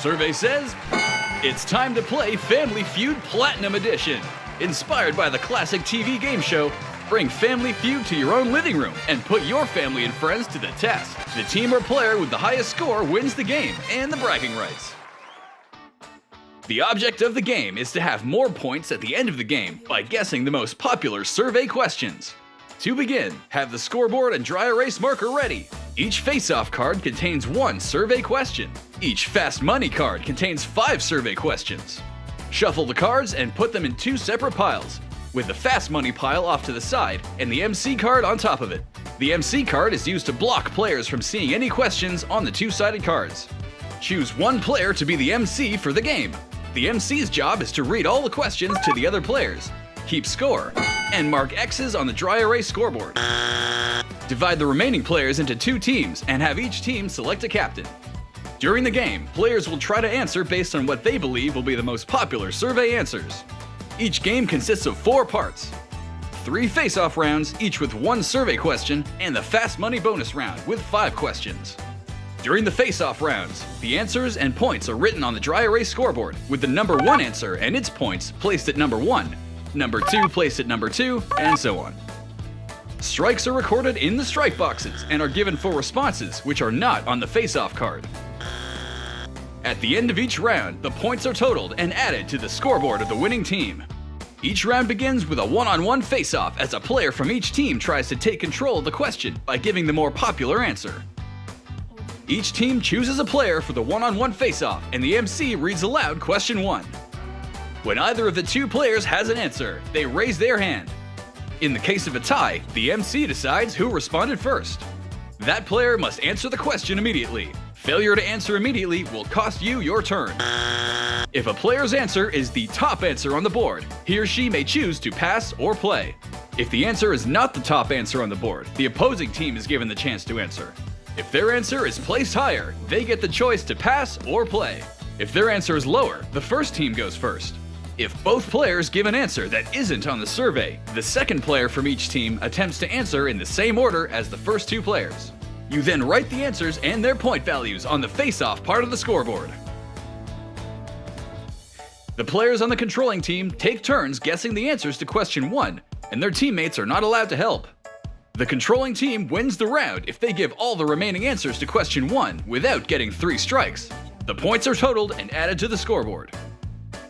survey says, it's time to play Family Feud Platinum Edition. Inspired by the classic TV game show, bring Family Feud to your own living room and put your family and friends to the test. The team or player with the highest score wins the game and the bragging rights. The object of the game is to have more points at the end of the game by guessing the most popular survey questions. To begin, have the scoreboard and dry erase marker ready. Each face-off card contains 1 survey question. Each fast money card contains 5 survey questions. Shuffle the cards and put them in 2 separate piles, with the fast money pile off to the side and the MC card on top of it. The MC card is used to block players from seeing any questions on the 2-sided cards. Choose one player to be the MC for the game. The MC's job is to read all the questions to the other players, keep score, and mark X's on the dry erase scoreboard. Divide the remaining players into 2 teams and have each team select a captain. During the game, players will try to answer based on what they believe will be the most popular survey answers. Each game consists of 4 parts. 3 face-off rounds, each with 1 survey question, and the fast money bonus round with 5 questions. During the face-off rounds, the answers and points are written on the dry erase scoreboard, with the number 1 answer and its points placed at number 1, number 2 placed at number 2, and so on. Strikes are recorded in the strike boxes and are given for responses which are not on the face-off card. At the end of each round, the points are totaled and added to the scoreboard of the winning team. Each round begins with a one-on-one face-off as a player from each team tries to take control of the question by giving the more popular answer. Each team chooses a player for the one-on-one face-off, and the MC reads aloud question 1. When either of the 2 players has an answer, they raise their hand. In the case of a tie, the MC decides who responded first. That player must answer the question immediately. Failure to answer immediately will cost you your turn. If a player's answer is the top answer on the board, he or she may choose to pass or play. If the answer is not the top answer on the board, the opposing team is given the chance to answer. If their answer is placed higher, they get the choice to pass or play. If their answer is lower, the first team goes first. If both players give an answer that isn't on the survey, the second player from each team attempts to answer in the same order as the first 2 players. You then write the answers and their point values on the face-off part of the scoreboard. The players on the controlling team take turns guessing the answers to question 1, and their teammates are not allowed to help. The controlling team wins the round if they give all the remaining answers to question 1 without getting 3 strikes. The points are totaled and added to the scoreboard.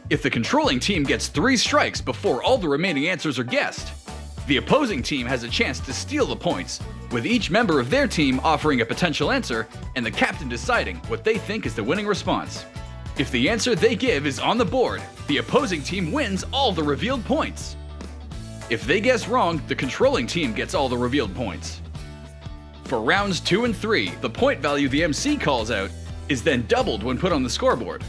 If the controlling team gets 3 strikes before all the remaining answers are guessed, the opposing team has a chance to steal the points, with each member of their team offering a potential answer and the captain deciding what they think is the winning response. If the answer they give is on the board, the opposing team wins all the revealed points. If they guess wrong, the controlling team gets all the revealed points. For rounds 2 and 3, the point value the MC calls out is then doubled when put on the scoreboard.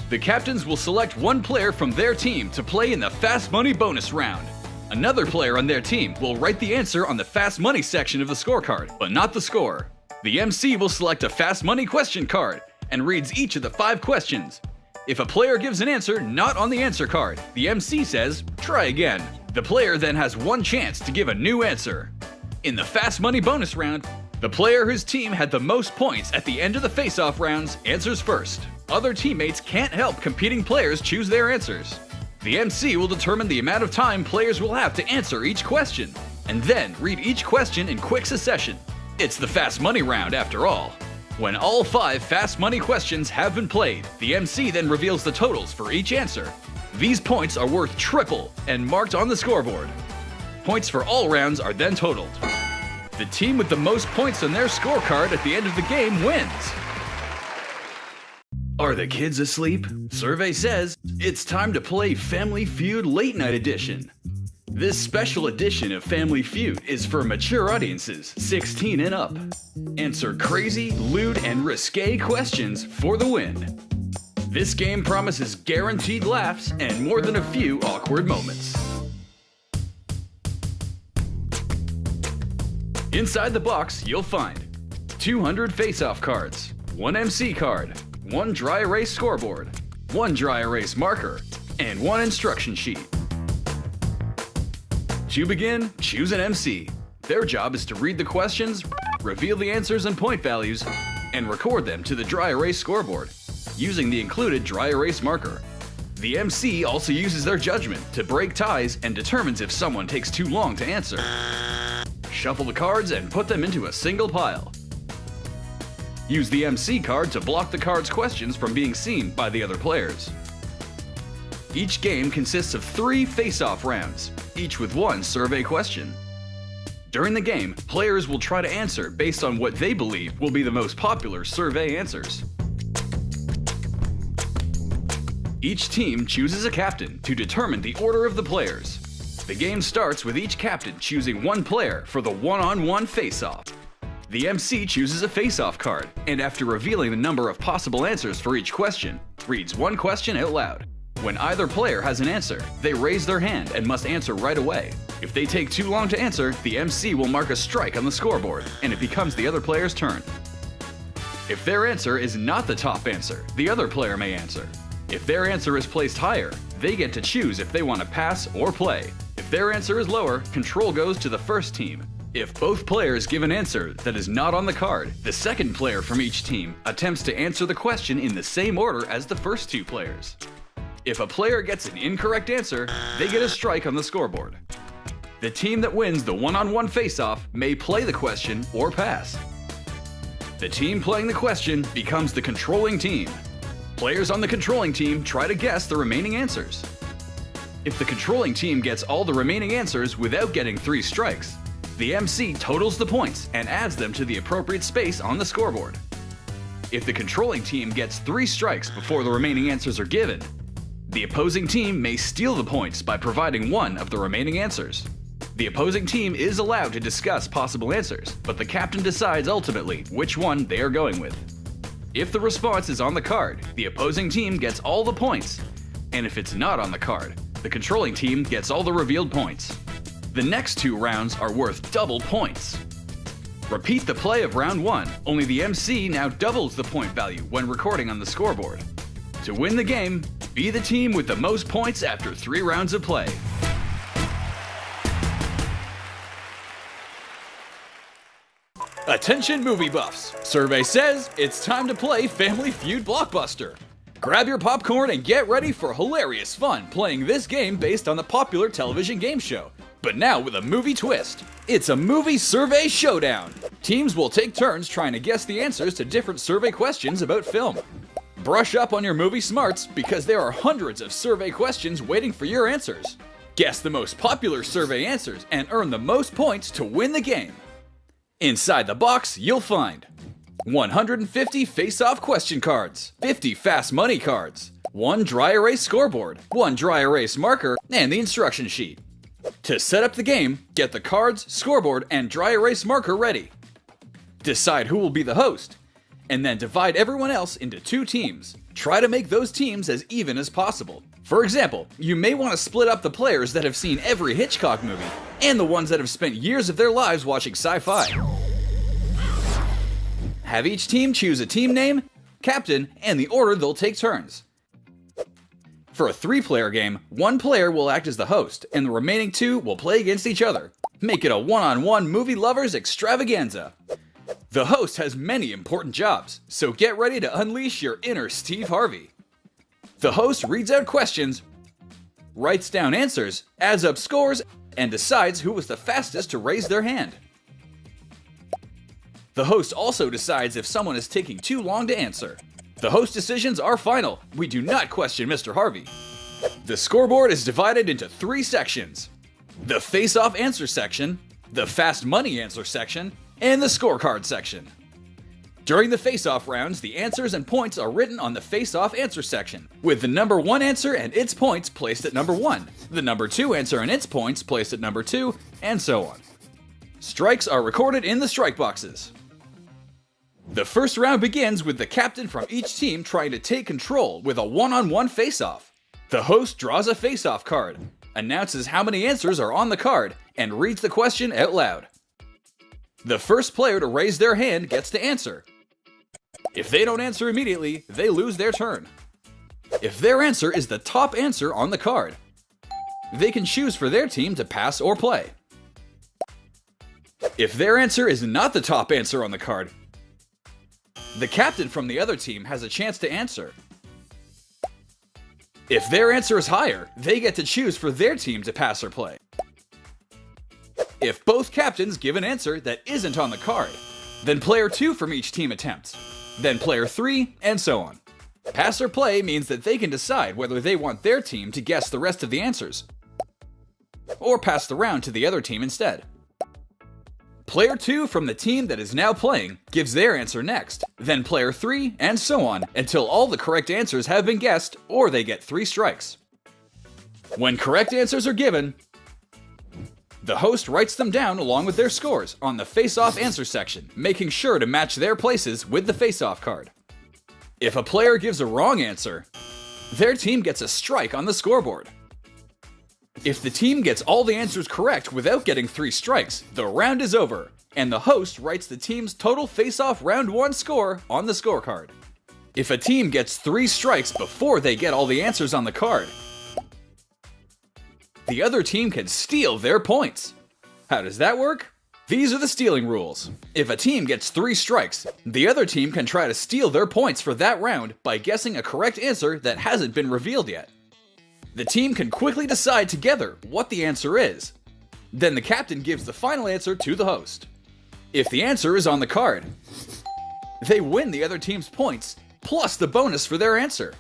The captains will select one player from their team to play in the fast money bonus round. Another player on their team will write the answer on the fast money section of the scorecard, but not the score. The MC will select a fast money question card and reads each of the 5 questions. If a player gives an answer not on the answer card, the MC says, "Try again." The player then has 1 chance to give a new answer. In the fast money bonus round, the player whose team had the most points at the end of the face-off rounds answers first. Other teammates can't help competing players choose their answers. The MC will determine the amount of time players will have to answer each question, and then read each question in quick succession. It's the fast money round after all. When all 5 fast money questions have been played, the MC then reveals the totals for each answer. These points are worth triple and marked on the scoreboard. Points for all rounds are then totaled. The team with the most points on their scorecard at the end of the game wins. Are the kids asleep? Survey says it's time to play Family Feud Late Night Edition. This special edition of Family Feud is for mature audiences 16 and up. Answer crazy, lewd, and risque questions for the win. This game promises guaranteed laughs and more than a few awkward moments. Inside the box, you'll find 200 face-off cards, 1 MC card, 1 dry erase scoreboard, 1 dry erase marker, and 1 instruction sheet. To begin, choose an MC. Their job is to read the questions, reveal the answers and point values, and record them to the dry erase scoreboard. using the included dry erase marker. The MC also uses their judgment to break ties and determines if someone takes too long to answer. Shuffle the cards and put them into a single pile. Use the MC card to block the card's questions from being seen by the other players. Each game consists of 3 face-off rounds, each with 1 survey question. During the game, players will try to answer based on what they believe will be the most popular survey answers. Each team chooses a captain to determine the order of the players. The game starts with each captain choosing 1 player for the one-on-one face-off. The MC chooses a face-off card, and after revealing the number of possible answers for each question, reads 1 question out loud. When either player has an answer, they raise their hand and must answer right away. If they take too long to answer, the MC will mark a strike on the scoreboard, and it becomes the other player's turn. If their answer is not the top answer, the other player may answer. If their answer is placed higher, they get to choose if they want to pass or play. If their answer is lower, control goes to the first team. If both players give an answer that is not on the card, the second player from each team attempts to answer the question in the same order as the first 2 players. If a player gets an incorrect answer, they get a strike on the scoreboard. The team that wins the one-on-one face-off may play the question or pass. The team playing the question becomes the controlling team. Players on the controlling team try to guess the remaining answers. If the controlling team gets all the remaining answers without getting 3 strikes, the MC totals the points and adds them to the appropriate space on the scoreboard. If the controlling team gets 3 strikes before the remaining answers are given, the opposing team may steal the points by providing 1 of the remaining answers. The opposing team is allowed to discuss possible answers, but the captain decides ultimately which one they are going with. If the response is on the card, the opposing team gets all the points, and if it's not on the card, the controlling team gets all the revealed points. The next 2 rounds are worth double points. Repeat the play of round 1, only the MC now doubles the point value when recording on the scoreboard. To win the game, be the team with the most points after 3 rounds of play. Attention movie buffs! Survey says it's time to play Family Feud Blockbuster. Grab your popcorn and get ready for hilarious fun playing this game based on the popular television game show, but now with a movie twist. It's a movie survey showdown. Teams will take turns trying to guess the answers to different survey questions about film. Brush up on your movie smarts because there are hundreds of survey questions waiting for your answers. Guess the most popular survey answers and earn the most points to win the game. Inside the box, you'll find 150 face-off question cards, 50 fast money cards, 1 dry erase scoreboard, 1 dry erase marker, and the instruction sheet. To set up the game, get the cards, scoreboard, and dry erase marker ready. Decide who will be the host, and then divide everyone else into 2 teams. Try to make those teams as even as possible. For example, you may want to split up the players that have seen every Hitchcock movie, and the ones that have spent years of their lives watching sci-fi. Have each team choose a team name, captain, and the order they'll take turns. For a 3-player game, 1 player will act as the host, and the remaining 2 will play against each other. Make it a one-on-one movie lovers extravaganza. The host has many important jobs, so get ready to unleash your inner Steve Harvey. The host reads out questions, writes down answers, adds up scores, and decides who was the fastest to raise their hand. The host also decides if someone is taking too long to answer. The host decisions are final. We do not question Mr. Harvey. The scoreboard is divided into 3 sections: the face-off answer section, the fast money answer section, and the scorecard section. During the face-off rounds, the answers and points are written on the face-off answer section, with the number 1 answer and its points placed at number 1, the number 2 answer and its points placed at number 2, and so on. Strikes are recorded in the strike boxes. The first round begins with the captain from each team trying to take control with a one-on-one face-off. The host draws a face-off card, announces how many answers are on the card, and reads the question out loud. The first player to raise their hand gets to answer. If they don't answer immediately, they lose their turn. If their answer is the top answer on the card, they can choose for their team to pass or play. If their answer is not the top answer on the card, the captain from the other team has a chance to answer, If their answer is higher, they get to choose for their team to pass or play. If both captains give an answer that isn't on the card, then player 2 from each team attempts, then player 3, and so on. Pass or play means that they can decide whether they want their team to guess the rest of the answers, or pass the round to the other team instead. Player 2 from the team that is now playing gives their answer next, then player 3, and so on until all the correct answers have been guessed or they get 3 strikes. When correct answers are given, the host writes them down along with their scores on the face-off answer section, making sure to match their places with the face-off card. If a player gives a wrong answer, their team gets a strike on the scoreboard. If the team gets all the answers correct without getting 3 strikes, the round is over, and the host writes the team's total face-off round 1 score on the scorecard. If a team gets 3 strikes before they get all the answers on the card, the other team can steal their points. How does that work? These are the stealing rules. If a team gets 3 strikes, the other team can try to steal their points for that round by guessing a correct answer that hasn't been revealed yet. The team can quickly decide together what the answer is. Then the captain gives the final answer to the host. If the answer is on the card, they win the other team's points, plus the bonus for their answer.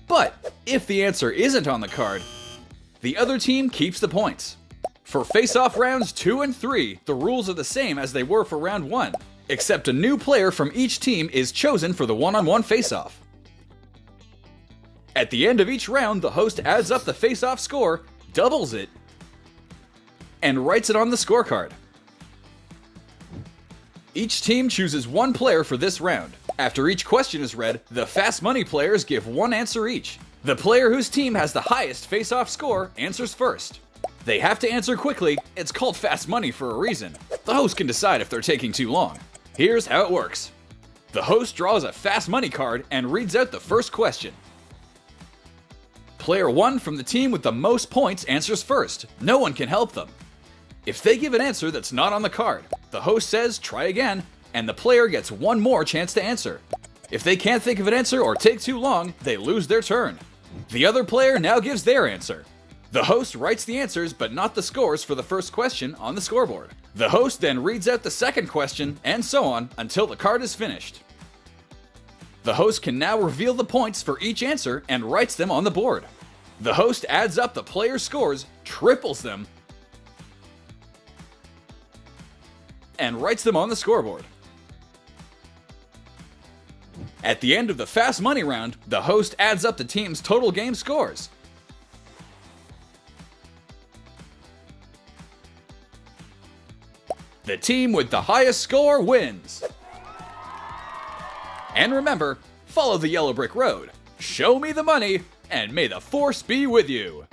But if the answer isn't on the card, the other team keeps the points. For face-off rounds 2 and 3, the rules are the same as they were for round 1, except a new player from each team is chosen for the one-on-one face-off. At the end of each round, the host adds up the face-off score, doubles it, and writes it on the scorecard. Each team chooses 1 player for this round. After each question is read, the fast money players give 1 answer each. The player whose team has the highest face-off score answers first. They have to answer quickly. It's called fast money for a reason. The host can decide if they're taking too long. Here's how it works. The host draws a fast money card and reads out the first question. Player 1 from the team with the most points answers first. No one can help them. If they give an answer that's not on the card, the host says try again, and the player gets 1 more chance to answer. If they can't think of an answer or take too long, they lose their turn. The other player now gives their answer. The host writes the answers but not the scores for the first question on the scoreboard. The host then reads out the second question, and so on until the card is finished. The host can now reveal the points for each answer and writes them on the board. The host adds up the player's scores, triples them, and writes them on the scoreboard. At the end of the fast money round, the host adds up the team's total game scores. The team with the highest score wins. And remember, follow the yellow brick road, show me the money, and may the force be with you.